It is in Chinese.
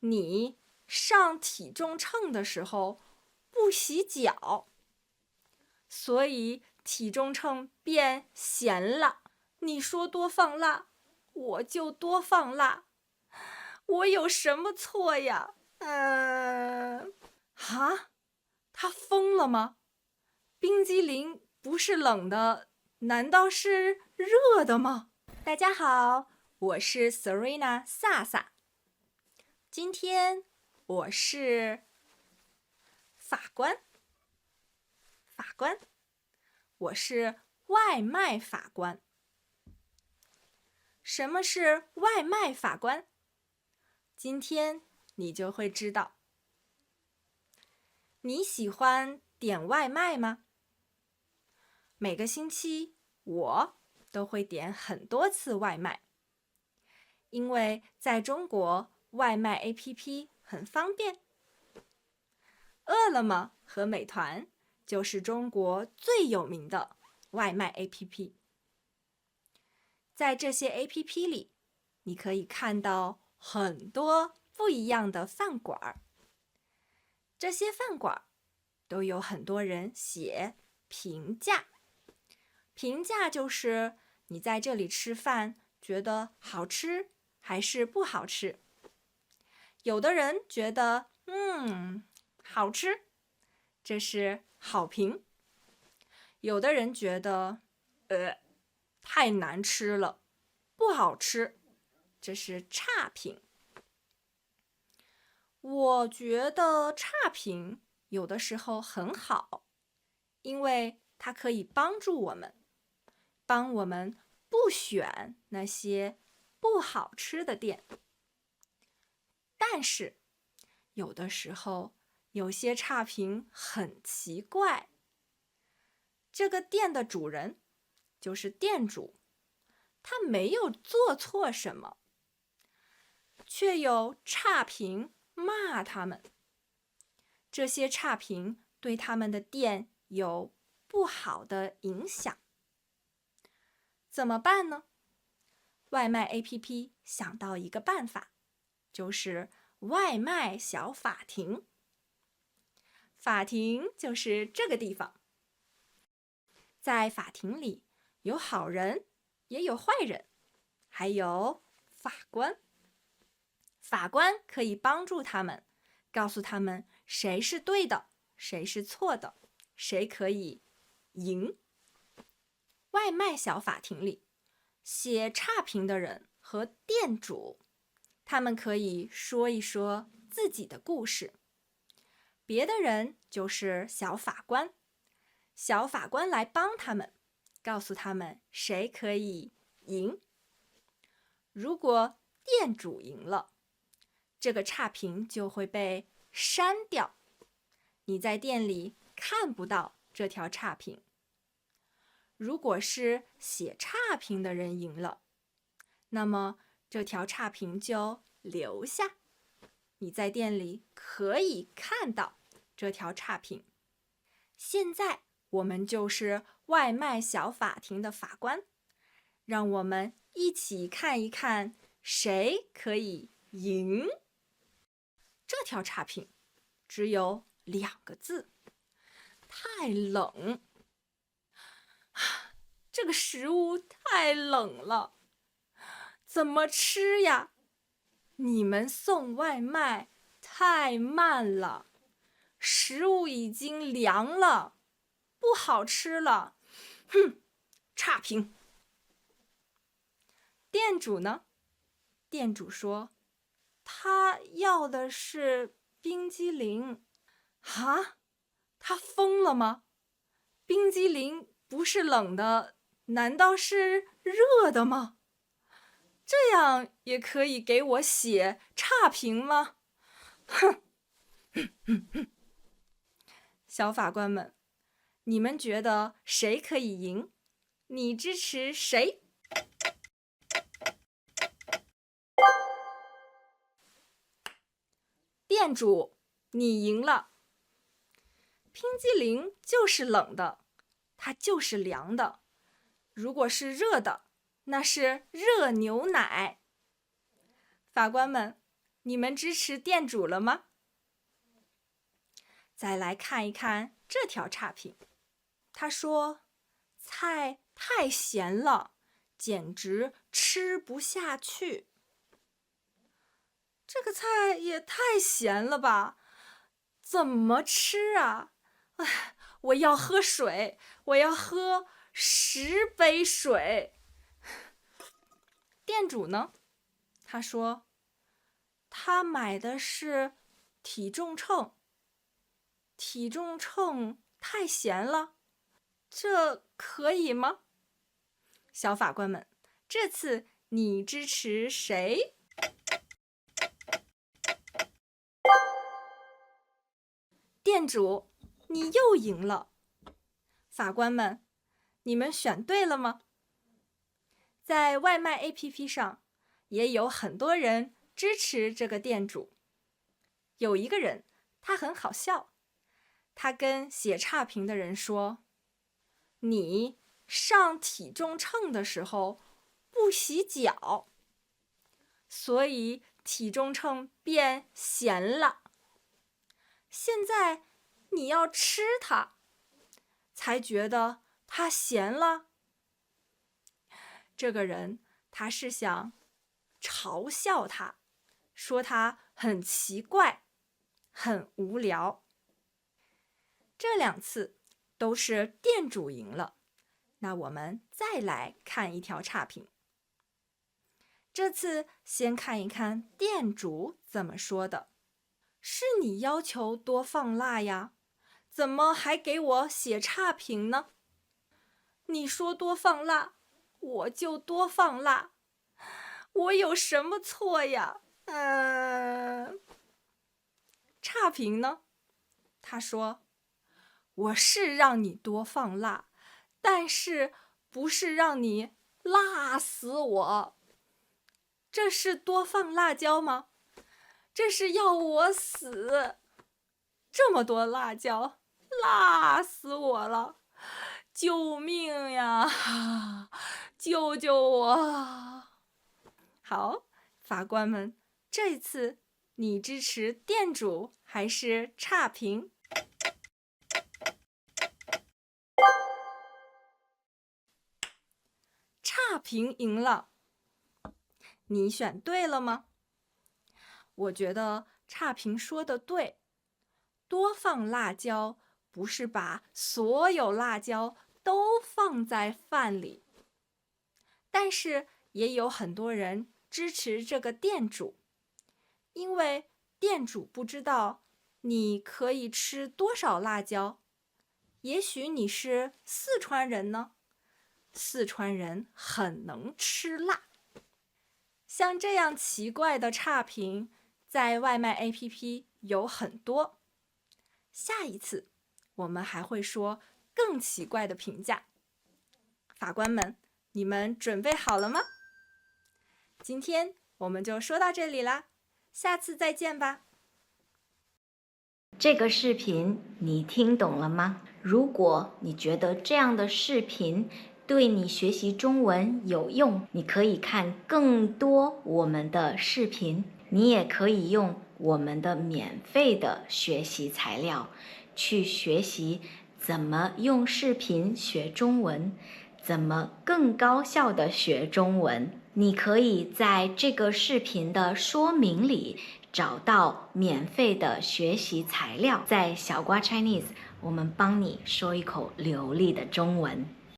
你上体重秤的时候不洗脚，所以体重秤变咸了。你说多放辣，我就多放辣，我有什么错呀？他疯了吗？冰激凌不是冷的，难道是热的吗？大家好，我是 Serena 萨萨。今天我是法官，我是外卖法官。什么是外卖法官？今天你就会知道。你喜欢点外卖吗？每个星期我都会点很多次外卖，因为在中国外卖 APP 很方便。饿了么和美团就是中国最有名的外卖 APP。在这些 APP 里，你可以看到很多不一样的饭馆。这些饭馆都有很多人写评价。评价就是你在这里吃饭觉得好吃还是不好吃。有的人觉得好吃，这是好评。有的人觉得太难吃了，不好吃，这是差评。我觉得差评有的时候很好，因为它可以帮助我们，帮我们不选那些不好吃的店。但是有的时候有些差评很奇怪，这个店的主人就是店主，他没有做错什么，却有差评骂他们。这些差评对他们的店有不好的影响。怎么办呢？外卖 APP 想到一个办法，就是外卖小法庭。法庭就是这个地方。在法庭里有好人，也有坏人，还有法官。法官可以帮助他们，告诉他们谁是对的，谁是错的，谁可以赢。外卖小法庭里，写差评的人和店主，他们可以说一说自己的故事。别的人就是小法官，小法官来帮他们，告诉他们谁可以赢。如果店主赢了，这个差评就会被删掉，你在店里看不到这条差评。如果是写差评的人赢了，那么这条差评就留下，你在店里可以看到这条差评。现在我们就是外卖小法庭的法官，让我们一起看一看谁可以赢。这条差评只有2个字，太冷。这个食物太冷了，怎么吃呀？你们送外卖太慢了，食物已经凉了，不好吃了。差评。店主呢？店主说他要的是冰激凌。他疯了吗？冰激凌不是冷的，难道是热的吗？这样也可以给我写差评吗？小法官们，你们觉得谁可以赢？你支持谁？店主，你赢了。冰激凌就是冷的，它就是凉的。如果是热的，那是热牛奶。法官们，你们支持店主了吗？再来看一看这条差评，他说菜太咸了，简直吃不下去。这个菜也太咸了吧，怎么吃啊？哎，我要喝水，我要喝10杯水。店主呢？他说他买的是体重秤，体重秤太咸了，这可以吗？小法官们，这次你支持谁？店主，你又赢了。法官们，你们选对了吗？在外卖 APP 上，也有很多人支持这个店主。有一个人，他很好笑，他跟写差评的人说：“你上体重秤的时候不洗脚，所以体重秤变咸了。现在你要吃它，才觉得它咸了。”这个人他是想嘲笑他，说他很奇怪，很无聊。这2次都是店主赢了。那我们再来看一条差评。这次先看一看店主怎么说的。是你要求多放辣呀，怎么还给我写差评呢？你说多放辣，我就多放辣，我有什么错呀？差评呢？他说我是让你多放辣，但是不是让你辣死我。这是多放辣椒吗？这是要我死。这么多辣椒，辣死我了！救命呀！救救我！好，法官们，这次你支持店主还是差评？差评赢了。你选对了吗？我觉得差评说的对，多放辣椒不是把所有辣椒都放在饭里。但是也有很多人支持这个店主，因为店主不知道你可以吃多少辣椒。也许你是四川人呢，四川人很能吃辣。像这样奇怪的差评，在外卖 APP 有很多。下一次我们还会说更奇怪的评价。法官们，你们准备好了吗？今天我们就说到这里啦，下次再见吧。这个视频你听懂了吗？如果你觉得这样的视频对你学习中文有用，你可以看更多我们的视频，你也可以用我们的免费的学习材料去学习怎么用视频学中文，怎么更高效的学中文。你可以在这个视频的说明里找到免费的学习材料，在小瓜 Chinese，我们帮你说一口流利的中文。